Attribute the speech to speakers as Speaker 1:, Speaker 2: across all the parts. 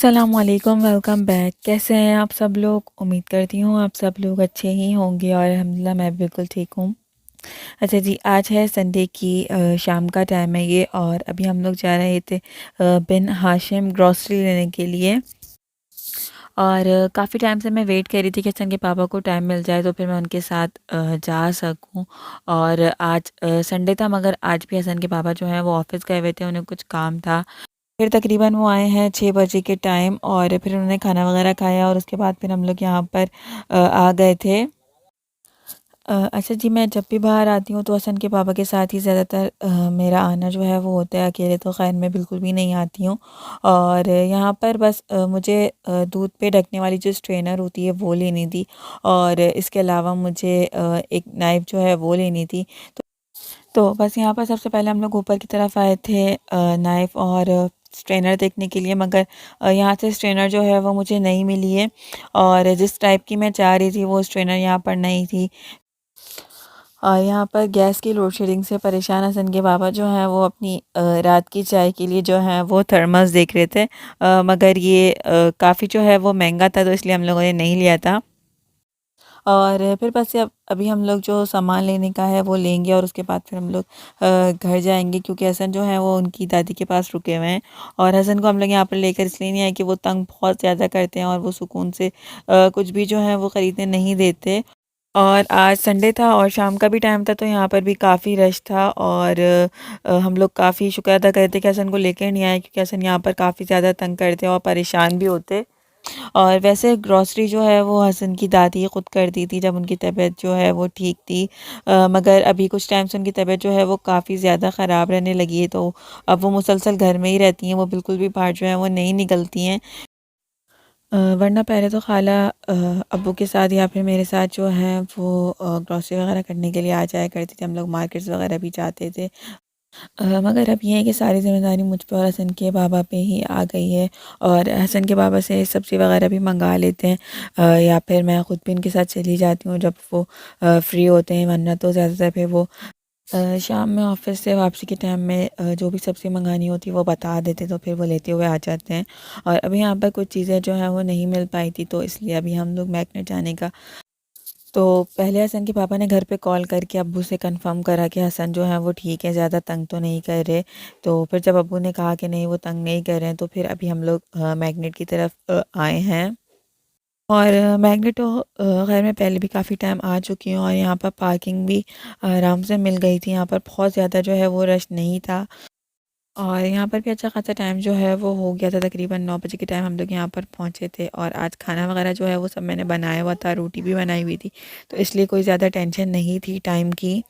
Speaker 1: अस्सलामुअलैकुम, welcome back. कैसे हैं आप सब लोग? उम्मीद करती हूँ आप सब लोग अच्छे ही होंगे और अल्हम्दुलिल्लाह मैं बिल्कुल ठीक हूँ। अच्छा जी, आज है संडे की शाम का टाइम है ये और अभी हम लोग जा रहे थे बिन हाशिम ग्रॉसरी लेने के लिए। और काफ़ी टाइम से मैं वेट कर रही थी कि सन के पापा को टाइम मिल जाए तो फिर मैं उनके साथ जा सकूं। और आज संडे था मगर आज भी हसन के पापा जो हैं वो ऑफिस गए हुए थे, उन्हें कुछ काम था। फिर तकरीबन वो आए हैं 6 बजे के टाइम और फिर उन्होंने खाना वगैरह खाया और उसके बाद फिर हम लोग यहाँ पर आ गए थे। अच्छा जी, मैं जब भी बाहर आती हूँ तो हसन के पापा के साथ ही ज़्यादातर मेरा आना जो है वो होता है, अकेले तो ख़ैर मैं बिल्कुल भी नहीं आती हूँ। और यहाँ पर बस मुझे दूध पे ढकने वाली जो स्ट्रेनर होती है वो लेनी थी और इसके अलावा मुझे एक नाइफ़ जो है वो लेनी थी। तो बस यहाँ पर सबसे पहले हम लोग ऊपर की तरफ आए थे नाइफ़ और स्ट्रेनर देखने के लिए, मगर यहाँ से स्ट्रेनर जो है वो मुझे नहीं मिली है और जिस टाइप की मैं चाह रही थी वो स्ट्रेनर यहाँ पर नहीं थी। यहाँ पर गैस की लोड शेडिंग से परेशान हसन के बाबा जो हैं वो अपनी रात की चाय के लिए जो है वो थर्मस देख रहे थे, मगर ये काफ़ी जो है वो महंगा था तो इसलिए हम लोगों ने नहीं लिया था। और फिर बस अब अभी हम लोग जो सामान लेने का है वो लेंगे और उसके बाद फिर हम लोग घर जाएंगे, क्योंकि हसन जो है वो उनकी दादी के पास रुके हुए हैं। और हसन को हम लोग यहाँ पर लेकर इसलिए नहीं आए कि वो तंग बहुत ज़्यादा करते हैं और वो सुकून से कुछ भी जो है वो ख़रीदने नहीं देते। और आज संडे था और शाम का भी टाइम था तो यहाँ पर भी काफ़ी रश था और हम लोग काफ़ी शुक्र अदा करते कि हसन को लेकर नहीं आए, क्योंकि हसन यहाँ पर काफ़ी ज़्यादा तंग करते और परेशान भी होते। और वैसे ग्रॉसरी जो है वो हसन की दादी खुद कर दी थी जब उनकी तबीयत जो है वो ठीक थी। मगर अभी कुछ टाइम से उनकी तबीयत जो है वो काफ़ी ज़्यादा ख़राब रहने लगी है, तो अब वो मुसलसल घर में ही रहती हैं, वो बिल्कुल भी बाहर जो है वो नहीं निकलती हैं। वरना पहले तो खाला अब्बू के साथ या फिर मेरे साथ जो है वो ग्रॉसरी वगैरह करने के लिए आ जाया करती थी, हम लोग मार्केट्स वगैरह भी जाते थे। मगर अब ये है कि सारी ज़िम्मेदारी मुझ पे और हसन के बाबा पे ही आ गई है और हसन के बाबा से सब्ज़ी वगैरह भी मंगा लेते हैं, या फिर मैं ख़ुद भी उनके साथ चली जाती हूँ जब वो फ्री होते हैं, वरना तो ज़्यादातर फिर वो शाम में ऑफिस से वापसी के टाइम में जो भी सब्ज़ी मंगानी होती है वो बता देते तो फिर वो लेते हुए आ जाते हैं। और अभी यहाँ पर कुछ चीज़ें जो हैं वो नहीं मिल पाई थी तो इसलिए अभी हम लोग मैगनेट जाने का, तो पहले हसन के पापा ने घर पे कॉल करके अब्बू से कंफर्म करा कि हसन जो है वो ठीक है, ज़्यादा तंग तो नहीं कर रहे। तो फिर जब अब्बू ने कहा कि नहीं वो तंग नहीं कर रहे हैं तो फिर अभी हम लोग मैग्नेट की तरफ आए हैं। और मैग्नेट तो खैर मैं पहले भी काफ़ी टाइम आ चुकी हूँ और यहाँ पर पार्किंग भी आराम से मिल गई थी, यहाँ पर बहुत ज़्यादा जो है वो रश नहीं था। और यहाँ पर भी अच्छा खासा टाइम जो है वो हो गया था, तकरीबन 9 बजे के टाइम हम लोग यहाँ पर पहुँचे थे और आज खाना वगैरह जो है वो सब मैंने बनाया हुआ था, रोटी भी बनाई हुई थी, तो इसलिए कोई ज़्यादा टेंशन नहीं थी टाइम की।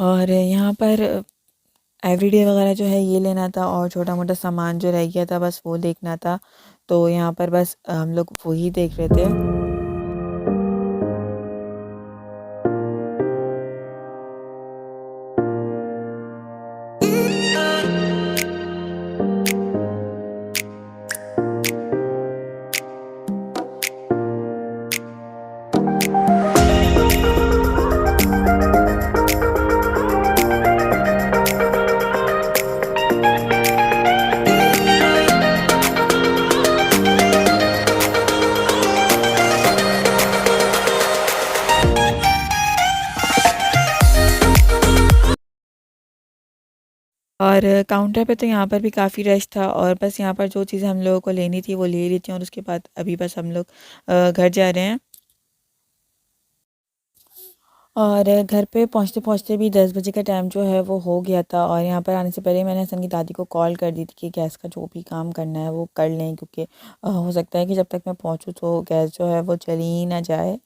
Speaker 1: और यहाँ पर एवरीडे वगैरह जो है ये लेना था और छोटा मोटा सामान जो रह गया था बस वो देखना था, तो यहाँ पर बस हम लोग वही देख रहे थे। और काउंटर पे तो यहाँ पर भी काफ़ी रश था और बस यहाँ पर जो चीज़ें हम लोगों को लेनी थी वो ले ली थी और उसके बाद अभी बस हम लोग घर जा रहे हैं। और घर पे पहुँचते-पहुँचते भी 10 बजे का टाइम जो है वो हो गया था और यहाँ पर आने से पहले मैंने हसन की दादी को कॉल कर दी थी कि गैस का जो भी काम करना है वो कर लें, क्योंकि हो सकता है कि जब तक मैं पहुँचूँ तो गैस जो है वो चली ही ना जाए।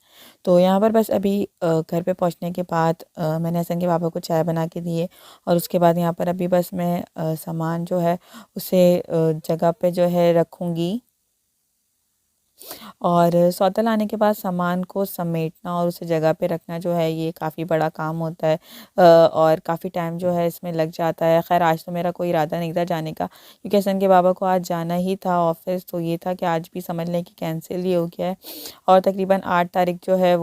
Speaker 1: तो यहाँ पर बस अभी घर पे पहुँचने के बाद मैंने हसन के पापा को चाय बना के दी है और उसके बाद यहाँ पर अभी बस मैं सामान जो है उसे जगह पे जो है रखूँगी। और सौदा लाने के बाद सामान को समेटना और उसे जगह पे रखना जो है ये काफ़ी बड़ा काम होता है, और काफ़ी टाइम जो है इसमें लग जाता है। ख़ैर आज तो मेरा कोई इरादा नहीं था जाने का, क्योंकि हसन के बाबा को आज जाना ही था ऑफ़िस, तो ये था कि आज भी समझ लें कि कैंसिल ही हो गया है और तकरीबन 8 तारीख जो है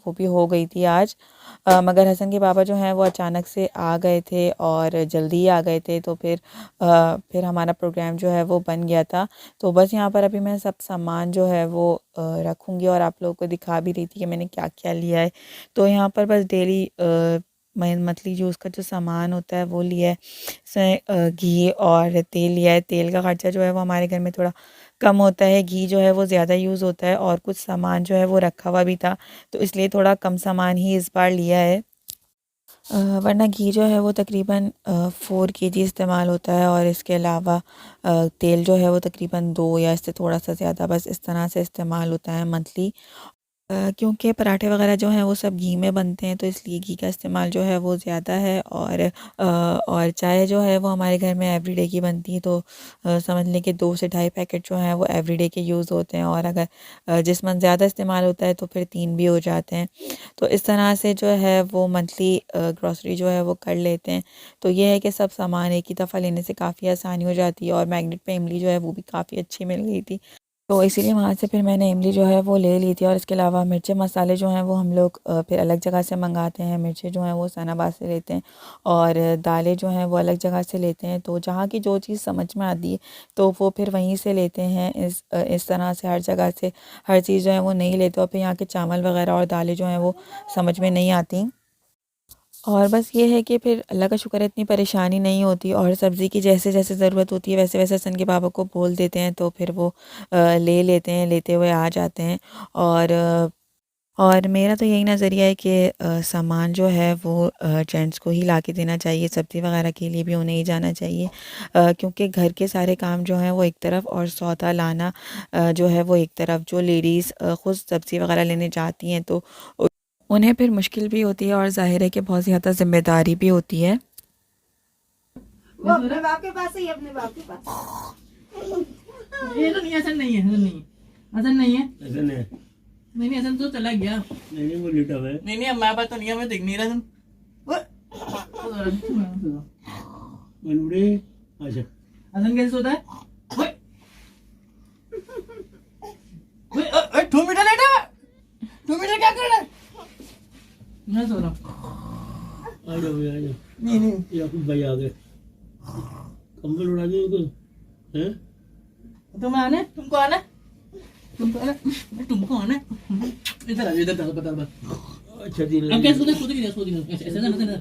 Speaker 1: वो भी हो गई थी आज। मगर हसन के पापा जो हैं वो अचानक से आ गए थे और जल्दी ही आ गए थे, तो फिर हमारा प्रोग्राम जो है वो बन गया था। तो बस यहाँ पर अभी मैं सब सामान जो है वो रखूँगी और आप लोगों को दिखा भी रही थी कि मैंने क्या क्या लिया है। तो यहाँ पर बस डेली मंथली यूज़ का जो सामान होता है वो लिया है। इसमें घी और तेल लिया है। तेल का खर्चा जो है वो हमारे घर में थोड़ा कम होता है, घी जो है वो ज़्यादा यूज़ होता है और कुछ सामान जो है वो रखा हुआ भी था, तो इसलिए थोड़ा कम सामान ही इस बार लिया है। वरना घी जो है वो तकरीबन 4 kg इस्तेमाल होता है और इसके अलावा तेल जो है वो तकरीबन 2 या इससे थोड़ा सा ज़्यादा बस इस तरह से इस्तेमाल होता है मंथली। क्योंकि पराठे वगैरह जो हैं वो सब घी में बनते हैं, तो इसलिए घी का इस्तेमाल जो है वो ज़्यादा है। और चाय जो है वो हमारे घर में एवरीडे की बनती है, तो समझ लें कि 2 से ढाई पैकेट जो हैं वो एवरीडे के यूज़ होते हैं, और अगर जिस मंथ ज़्यादा इस्तेमाल होता है तो फिर 3 भी हो जाते हैं। तो इस तरह से जो है वो मंथली ग्रॉसरी जो है वो कर लेते हैं। तो ये है कि सब सामान एक ही दफ़ा लेने से काफ़ी आसानी हो जाती है, और मैग्नेट पे इमली जो है वो भी काफ़ी अच्छी मिल गई थी, तो इसीलिए वहाँ से फिर मैंने इमली जो है वो ले ली थी। और इसके अलावा मिर्चे मसाले जो हैं वो हम लोग फिर अलग जगह से मंगाते हैं। मिर्चे जो हैं वो सनाबाद से लेते हैं, और दालें जो हैं वो अलग जगह से लेते हैं। तो जहाँ की जो चीज़ समझ में आती है तो वो फिर वहीं से लेते हैं। इस तरह से हर जगह से हर चीज़ जो है वो नहीं लेते, और फिर यहाँ के चावल वगैरह और दालें जो हैं वो समझ में नहीं आती। और बस ये है कि फिर अल्लाह का शुक्र है इतनी परेशानी नहीं होती, और सब्ज़ी की जैसे जैसे ज़रूरत होती है वैसे वैसे हसन के पापा को बोल देते हैं, तो फिर वो ले लेते हैं, लेते हुए आ जाते हैं। और और मेरा तो यही नज़रिया है कि सामान जो है वो जेंट्स को ही ला के देना चाहिए। सब्ज़ी वगैरह के लिए भी उन्हें ही जाना चाहिए, क्योंकि घर के सारे काम जो हैं वो एक तरफ, और सौदा लाना जो है वो एक तरफ। जो लेडीज़ ख़ुद सब्ज़ी वगैरह लेने जाती हैं तो उन्हें फिर मुश्किल भी होती है, और ज़ाहिर है कि बहुत ज़्यादा ज़िम्मेदारी भी होती है।
Speaker 2: वो अपने बाप के पास ही, अपने बाप के पास। ये तो नहीं, हसन नहीं है, हसन नहीं है, हसन नहीं है, हसन है, नहीं नहीं, हसन तो चला गया, नहीं नहीं वो लेटा हुआ है, नहीं नहीं हमारे पास तो नहीं है, मैं देख नहीं रहा हसन। मनूरे अच्छा हसन कैसे सोता है? ओए ओए 2 मीटर लेटा है, 2 मीटर क्या कर रहा है? मैं सो रहा हूँ। आ जाओ आ जाओ, नहीं नहीं याकूब भाई आ गए, कंबल उड़ा दो उनको, हैं? तुम्हें आना है? तुमको आना है? तुमको आना है? तुमको आना है? इधर आ, इधर बता बता। अच्छा दिन अब कैसे सो दे ऐसे ना।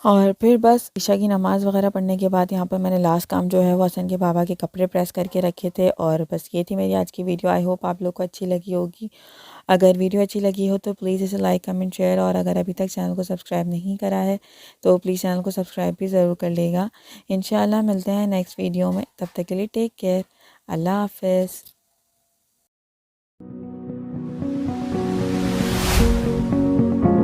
Speaker 1: और फिर बस ईशा की नमाज़ वगैरह पढ़ने के बाद यहाँ पर मैंने लास्ट काम जो है वो हसन के पापा के कपड़े प्रेस करके रखे थे। और बस ये थी मेरी आज की वीडियो। आई होप आप लोग को अच्छी लगी होगी। अगर वीडियो अच्छी लगी हो तो प्लीज़ इसे लाइक कमेंट शेयर, और अगर अभी तक चैनल को सब्सक्राइब नहीं करा है तो प्लीज़ चैनल को सब्सक्राइब भी ज़रूर कर लेगा। इंशाल्लाह मिलते हैं नेक्स्ट वीडियो में, तब तक के लिए टेक केयर, अल्लाह हाफ़िज़।